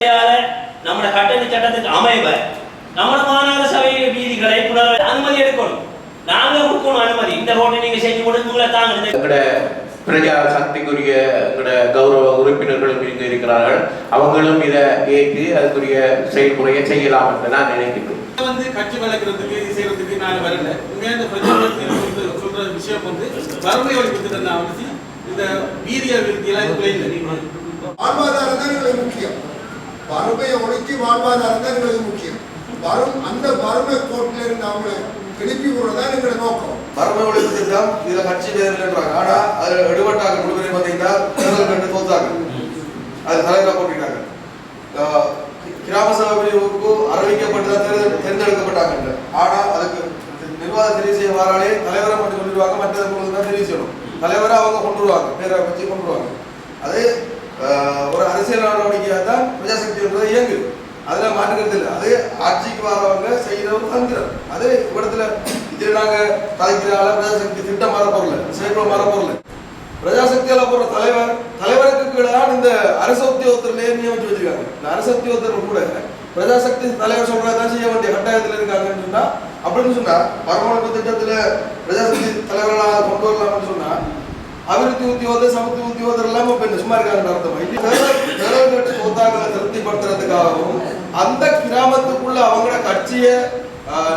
நம்ம கட்டளை சட்டத்துக்கு அமைவ நம்ம மாநகர சபை வீதிகளை புனர் அனுமதி எடுக்கணும். நாங்க கொடுக்கணும் அனுமதி. இந்த ரோட்டை நீங்க செஞ்சு கொடுத்தீங்களா தாங்க. எங்கட பிரஜா சக்திக்குரிய எங்கட கௌரவ உறுப்பினர்களும் இங்கு இருக்கிறார்கள். அவங்களும் இதை ஏற்று அதுக்குரிய செயல்முறையை செய்யலாம் என்று நான் நினைக்கிறேன். கட்சி வளர்க்கறதுக்கு செய்யறதுக்கு நான் வரல. இந்த பிரஜா சொல்ற விஷயம் வறுமை ஒழிப்பு இந்த வீரிய விருத்தியெல்லாம் இல்லை. வாழ்வாதாரம் தான் எங்களுக்கு முக்கியம். வறுமையை ஒழிச்சு வாழ்வாதாரம் தான் எங்களுக்கு முக்கியம். அந்த வறுமை கோட்டில இருந்து அவங்களை எழுப்பி விடுறதான் எங்களோட நோக்கம். வறுமை ஒழிப்பு திட்டம் இதுல கட்சி பேர்ன்றாங்க. ஆனா அதுல எடுபட்டாங்க முழுவதும் பார்த்தீங்கன்னா தேர்தல் கண்டு தோத்தாங்க. அது தலைவராக போட்டிருக்காங்க. கிராம சபை பிரிவுக்கு அறிவிக்கப்பட்டுதான் தேர்ந்தெடுக்கப்பட்டாங்க. ஆனா அதுக்கு நிர்வாக தெரிவு செய்ய வாராலே தலைவரை மட்டும் கொண்டுருவாங்க. மற்றது தான் தெரிவு செய்யணும். தலைவரை அவங்க கொண்டுருவாங்க, பேரை வச்சு கொண்டுருவாங்க. அது ஒரு அரசியல் நடவடிக்கையாக தான் பிரஜாசக்தி இயங்குது. அதில் மாற்றுக்கிறது இல்லை. அது ஆட்சிக்கு வரவங்க செய்கிற ஒரு தந்திரம். அது இடத்துல இதில் நாங்கள் கலைக்கிறால பிரஜாசக்தி திட்டம் மாறப்போறல, செயல்பட மாறப்போறல. பிரஜாசக்தியால் போகிற தலைவருக்கு கீழே இந்த அரசு உத்தியோகத்திலே நியமிச்சு வச்சிருக்காங்க. இந்த அரசு உத்தியோகத்தர் கூட பிரஜாசக்தி தலைவர் சொல்றதான் செய்ய வேண்டிய கட்டாயத்தில் இருக்காங்கன்னு சொன்னா, அப்படின்னு சொன்னா பரமாணு திட்டத்தில் பிரஜாசக்தி தலைவர்களாக கொண்டு வரலாம்னு சொன்னா அபிவிருத்தி உத்தியோகர் சமத்துவ உத்தியோகர் எல்லாம் இப்ப சும்மா இருக்காங்கன்னு அர்த்தம். சொத்தாக்களை திருப்திப்படுத்துறதுக்காகவும் அந்த கிராமத்துக்குள்ள அவங்களோட கட்சியை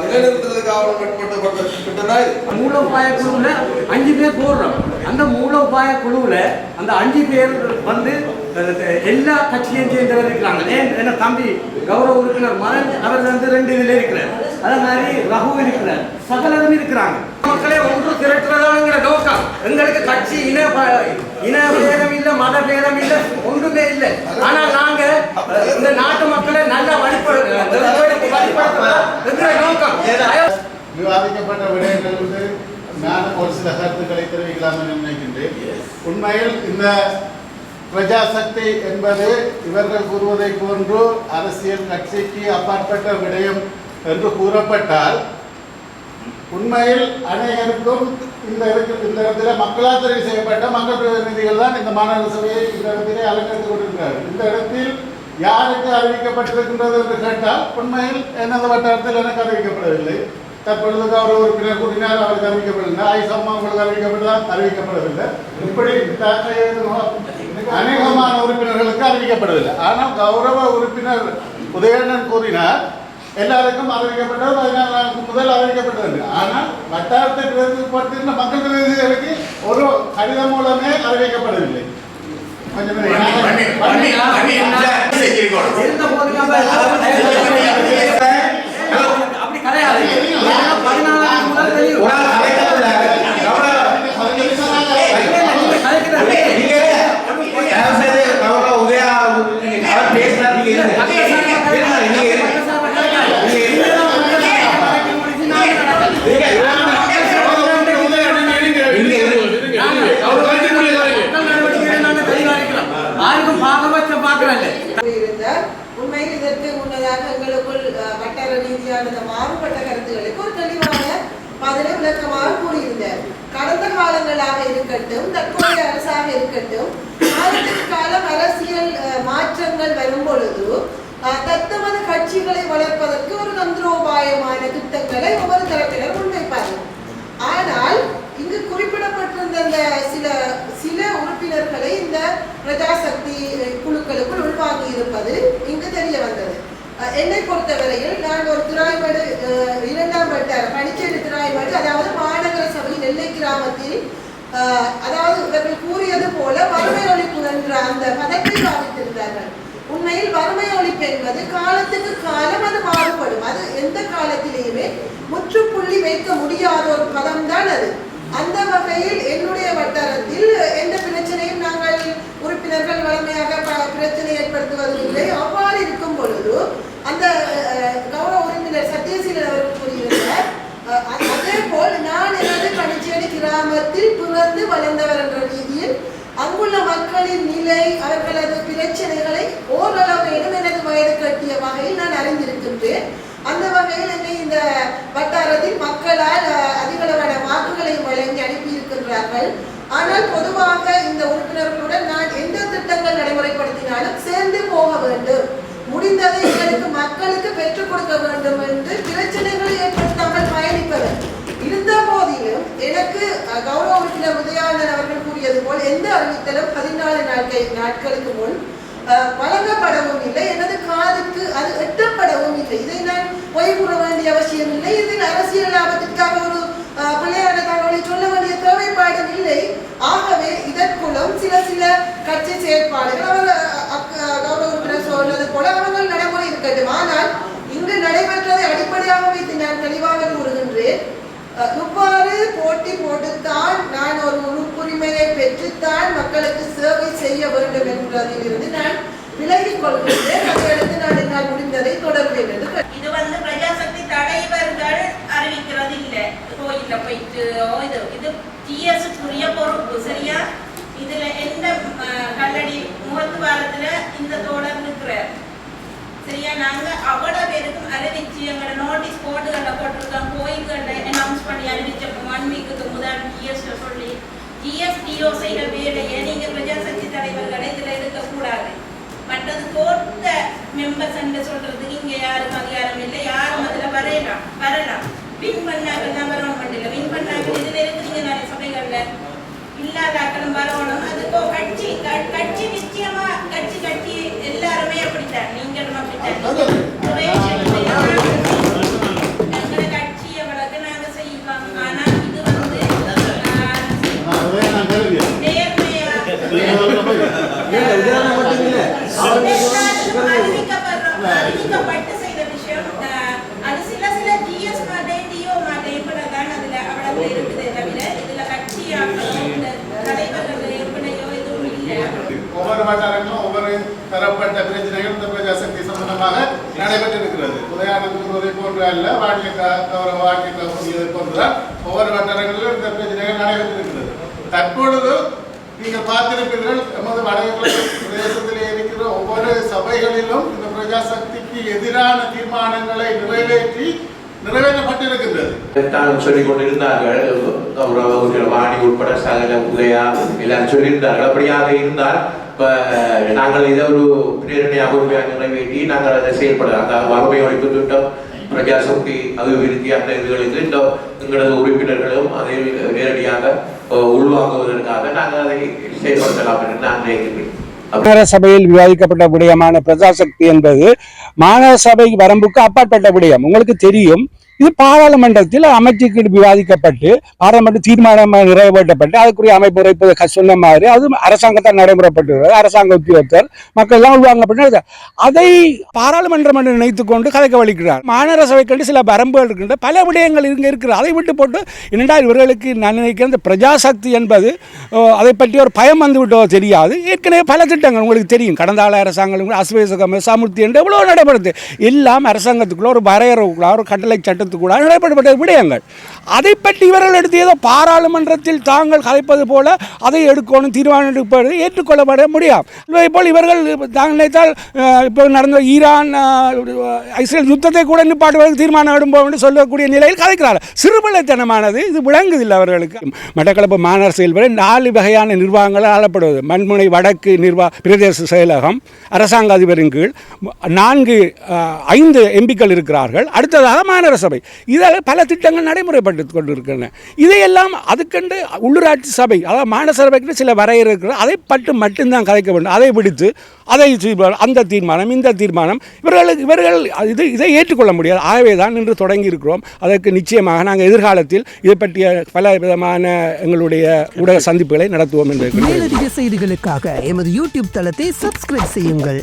நிலைநிறுத்துறதுக்காக மூலோபாய குழுவுல 5 பேர் போடுறோம். அந்த மூலோபாய குழுவுல அந்த 5 பேர் எல்லா கட்சியையும் சேர்ந்தவர் இருக்கிறாங்க. என்ன தம்பி கௌரவ உறுப்பினர் மதன் அவர் 2 இதுல இருக்கிறார். அதே மாதிரி ரகு இருக்கிறார். சகலரும் இருக்கிறாங்க. மக்களை ஒன்று திரட்டுறதாங்கிற நோக்கம். எங்களுக்கு கட்சி இன பேதம் இல்லை, மத பேதம் இல்லை, ஒன்றுமே இல்லை. ஆனா நாங்க இந்த நாட்டு மக்களை நல்லா விவாதிக்கப்பட்ட விடயங்கள் நான் ஒரு சில கருத்துக்களை தெரிவிக்கலாம் என்று நினைக்கின்றேன். உண்மையில் இந்த பிரஜாசக்தி என்பது இவர்கள் கூறுவதை போன்று அரசியல் கட்சிக்கு அப்பாற்பட்ட விடயம் என்று கூறப்பட்டால் உண்மையில் அனைவருக்கும் இந்த இடத்துல மக்களால் தெரிவு செய்யப்பட்ட மக்கள் பிரதிநிதிகள் தான் இந்த மாநகர சபையை இந்த இடத்திலே அலங்கரித்துக் கொண்டிருக்கிறார்கள். இந்த இடத்தில் யாருக்கு அறிவிக்கப்பட்டிருக்கின்றது என்று கேட்டால் உண்மையில் எனது வட்டாரத்தில் எனக்கு அறிவிக்கப்படவில்லை. தற்பொழுது கௌரவ உறுப்பினர் கூறினார், அவருக்கு அறிவிக்கப்படவில்லை. ஆயுசம்மா உங்களுக்கு அறிவிக்கப்படவில்லை. இப்படி அநேகமான உறுப்பினர்களுக்கு அறிவிக்கப்படவில்லை. ஆனால் கௌரவ உறுப்பினர் உதயணன் கூறினார் எல்லாருக்கும் அறிவிக்கப்பட்டது 14 நாளுக்கு முதல் அறிவிக்கப்பட்டது. ஆனால் வட்டாரத்தை பிரதிநிதிப்படுத்தின மக்கள் பிரதிநிதிகளுக்கு ஒரு கடிதம் மூலமே அறிவிக்கப்படவில்லை. உண்மையில் இதற்கு முன்னதாக எங்களுக்குள் வட்டார ரீதியான மாறுபட்ட கருத்துக்களுக்கு ஒரு தெளிவான பதிலை விளக்கமாக கூறியிருந்தார். கடந்த காலங்களாக இருக்கட்டும், தற்போதைய அரசாக இருக்கட்டும், காலத்துக்கு காலம் அரசியல் மாற்றங்கள் வரும் பொழுது தத்தமது கட்சிகளை வளர்ப்பதற்கு ஒரு தந்திரோபாயமான திட்டங்களை ஒவ்வொரு தரப்பினர் முன்வைப்பார்கள். ஆனால் இங்கு குறிப்பிடப்பட்டிருந்த சில உறுப்பினர்களை இந்த பிரஜாசக்தி குழுக்களுக்குள் உள்வாங்கி இருப்பது இங்கு தெரிய வந்தது. என்னை பொறுத்தவரையில் நான் ஒரு திராய்மடு 2ஆம் வட்டார பணிச்சேரி திராய்மடு, அதாவது மாநகர சபை நெல்லை கிராமத்தில், அதாவது இவர்கள் கூறியது போல வறுமை ஒழிப்பு என்ற அந்த பதத்தை பாவித்திருந்தார்கள். உண்மையில் வறுமை ஒழிப்பு என்பது காலத்துக்கு காலம் அது மாறுபடும். அது எந்த காலத்திலேயுமே முற்றுப்புள்ளி வைக்க முடியாத ஒரு பதம் தான் அது. அந்த வகையில் என்னுடைய வட்டாரத்தில் எந்த பிரச்சனையும் நாங்கள் உறுப்பினர்கள் வளமையாக பிரச்சனை ஏற்படுத்துவதில்லை. அவ்வாறு இருக்கும் பொழுது அந்த கௌரவ உறுப்பினர் சத்யசீலன் அவர்கள் கூறியிருந்தார், அதே போல் நான் எனது பணிச்சேரி கிராமத்தில் பிறந்து வளர்ந்தவர் என்ற ரீதியில் அங்குள்ள மக்களின் நிலை, அவர்களது பிரச்சனைகளை ஓரளவேனும் எனது வயது கட்டிய வகையில் நான் அறிந்திருக்கின்றேன். அந்த வகையில் என்னை இந்த வட்டாரத்தில் மக்களால் அதிகளவான வாக்குகளை வழங்கி அனுப்பியிருக்கின்றார்கள். ஆனால் பொதுவாக இந்த உறுப்பினர்களுடன் நான் எந்த திட்டங்கள் நடைமுறைப்படுத்தினாலும் சேர்ந்து போக வேண்டும். இருக்க வேண்டும் என்று பிரச்சனைகளை ஏற்படுத்தாமல் பயணிப்பவர். இருந்த போதிலும் எனக்கு கௌரவ உறுப்பினர் உதயானந்தன் அவர்கள் கூறியது போல் எந்த அறிவித்தலும் 14 நாட்களுக்கு முன் வழங்கப்படவும் இல்லை, எனது காதுக்கு அது எட்டப்படவும் இல்லை. இதை நான் பொய் கூற வேண்டிய அவசியம் இல்லை. இதில் அரசியல் லாபத்திற்காக ஒரு பிள்ளையான தகவலை சொல்ல வேண்டிய தேவைப்பாடும் இல்லை. ஆகவே இதற்குள்ளும் சில கட்சி செயற்பாடுகள் அவர் கௌரவ உறுப்பினர் சொன்னது போல அவர்கள் நடைமுறை இருக்கட்டும். ஆனால் இங்கு நடைபெற்றதை அடிப்படையாக வைத்து நான் தெளிவாக கூறுகின்றேன். இவ்வாறு போட்டி போட்டுத்தான் நான் ஒரு உறுப்புரிமையை பெற்றுத்தான் மக்களுக்கு சேவை செய்ய வேண்டும் என்பதிலிருந்து நான் விலகிக் கொள்கின்றேன். அதற்கு நான் என்னால் முடிந்ததை தொடர்பேன் என்று. இது பிரஜாசக்தி தலைவர்கள் அறிவிக்கிறது இல்லை, கோயில போயிட்டு இது ஜிஎஸ்க்குரிய பொறுப்பு. சரியா? இதுல எந்த கல்லடி முகத்துவாரத்துல இந்த தோழர் இருக்கிறார். சரியா? நாங்க அவ்வளோ பேருக்கும் அறிவிச்சு எங்களோட நோட்டீஸ் போர்டுகளில் போட்டிருக்கோம், கோயில்களில் அனௌன்ஸ் பண்ணி அறிவிச்சப்போ 1 வீக்குக்கு முதல் ஜிஎஸ்ல சொல்லி ஜிஎஸ்டிஓ செய்கிற வேலையை நீங்க பிரஜாசக்தி தலைவர்களை இதுல இருக்கக்கூடாது. மற்றது கோர்ட்ட மெம்பர்ஸ் என்று சொல்றதுக்கு இங்க யாரும் அதிகாரம் இல்லை, யாரும் அதுல வரலாம். வின் பண்ணாக்கள் தான் வரணும் இல்லை, வின் பண்ணாக்கள் இதுல இருக்குறீங்க நிறைய சபைகள்ல இல்லாதாக்களும் வரணும். அதுக்கோ கட்சி நிச்சயமா கட்சி எல்லாருமே அப்படித்தான், நீங்களும் அப்படித்தான். எங்களை கட்சியை வழக்கு நாங்க செய்வோம். ஆனா இது அறிவிக்கப்பட்டு செய்த விஷயம். அது சில ஜிஎஸ் மாட்டே டிஓ மாட்டே இப்பதான் அதுல அவ்வளவு இருக்குதே தவிர இதுல கட்சியாக தலைவர்கள் ஏற்பனையோ எதுவும் இல்லை. ஒவ்வொரு வட்டாரங்களும் ஒவ்வொரு தரப்பட்ட பிரச்சனைகள் இந்த பிரஜாசக்தி சம்பந்தமாக நடைபெற்றிருக்கிறது. உதயானந்தூரை போன்ற அல்ல, கௌரவ வாக்கிய போன்றுதான் ஒவ்வொரு வட்டாரங்களிலும் இந்த பிரச்சனைகள் நடைபெற்றிருக்கிறது. தற்பொழுது நீங்கள் பார்த்திருப்பீர்கள், நமது வடகிழக்கு பிரதேசத்தில் இருக்கிற ஒவ்வொரு சபைகளிலும் இந்த பிரஜாசக்திக்கு எதிரான தீர்மானங்களை நிறைவேற்றப்பட்டிருக்கின்றது. சொல்லிக் கொண்டிருந்தார்கள் வாணி உட்பட சகல உதயா எல்லாரும் சொல்லியிருந்தார்கள். அப்படியாக இருந்தால் நாங்கள் இதை ஒரு பிரேரணையாக உண்மையாக நிறைவேற்றி நாங்கள் அதை செயல்பட அந்த வறுமை ஒழிப்பு திட்டம், பிரஜாசக்தி அபிவிருத்தி அந்த இதுகளுக்கு இந்த எங்களது உறுப்பினர்களும் அதை நேரடியாக உள்வாங்குவதற்காக நாங்கள் அதை செயல்படுத்தலாம் என்று நான் நினைக்கிறேன். மாநகர சபையில் விவாதிக்கப்பட்ட விடயமான பிரஜாசக்தி என்பது மாநகர சபை வரம்புக்கு அப்பாற்பட்ட விடயம். உங்களுக்கு தெரியும், இது பாராளுமன்றத்தில் அமைச்சுக்கு விவாதிக்கப்பட்டு பாராளுமன்ற தீர்மானமாக நிறைவேற்றப்பட்டு அதுக்குரிய அமைப்பு சொன்ன மாதிரி அது அரசாங்கத்தால் நடைமுறைப்பட்டுள்ளது. அரசாங்க உத்தியோகத்தர் மக்கள் எல்லாம் உள்வாங்கப்பட்டு அதை பாராளுமன்றம் என்று நினைத்துக் கொண்டு கதைக்க வலிக்கிறார். மாநகர சபை கண்டு சில வரம்புகள் இருக்கின்ற பல விடயங்கள் இங்கே இருக்கிறது. அதை விட்டு போட்டு என்னென்றால் இவர்களுக்கு நான் நினைக்கிறேன் இந்த பிரஜாசக்தி என்பது அதை பற்றி ஒரு பயம் வந்து விட்டோ தெரியாது. ஏற்கனவே பல திட்டங்கள் உங்களுக்கு தெரியும், கடந்த கால அரசாங்கம் அஸ்வேசகம் சாமுர்த்தி என்று எவ்வளோ நடைபெறுது. எல்லாம் அரசாங்கத்துக்குள்ள ஒரு வரையறுக்குள்ள ஒரு கட்டளை சட்டத்துக்கு கூட நடைபெறப்பட்ட விடயங்கள். அதை பற்றி இவர்கள் எடுத்து ஏதோ பாராளுமன்றத்தில் தாங்கள் கதைப்பது போல அதை எடுக்கணும், தீர்மானம் எடுப்பது ஏற்றுக்கொள்ளப்பட முடியாது. இதே போல் இவர்கள் தாங்கள் நினைத்தால் இப்போ நடந்த ஈரான் இஸ்ரேல் யுத்தத்தை கூட நிப்பாட்டுவதற்கு தீர்மானம் எடுப்போம் என்று சொல்லக்கூடிய நிலையில் கதைக்கிறார்கள். சிறுபிள்ளைத்தனமானது இது விளங்குதில்லை அவர்களுக்கு. மட்டக்களப்பு மாநகர செயல்பட 4 வகையான நிர்வாகங்கள் ஆளப்படுவது. மண்முனை வடக்கு பிரதேச செயலகம் அரசாங்க அதிபரின் கீழ் 5 எம்பிக்கள் இருக்கிறார்கள். அடுத்ததாக மாநகர சபை. இதில் பல திட்டங்கள் நடைமுறைப்பட்டு கொண்டிருக்கின்றன. இதையெல்லாம் அதுக்கென்று உள்ளூராட்சி சபை, அதாவது மாநகர சபைக்கு சில வரையறை இருக்கிறது. அதை பட்டு மட்டும்தான் கதைக்க வேண்டும். அதை பிடித்து அதை அந்த தீர்மானம் இந்த தீர்மானம் இவர்கள் இதை ஏற்றுக்கொள்ள முடியாது. ஆகவே தான் இன்று தொடங்கி இருக்கிறோம். அதற்கு நிச்சயமாக நாங்கள் எதிர்காலத்தில் இதை பற்றிய பல விதமான எங்களுடைய ஊடக சந்திப்புகளை நடத்துவோம் என்று. மேலதிக செய்திகளுக்காக எமது யூடியூப் தளத்தை சப்ஸ்கிரைப் செய்யுங்கள்.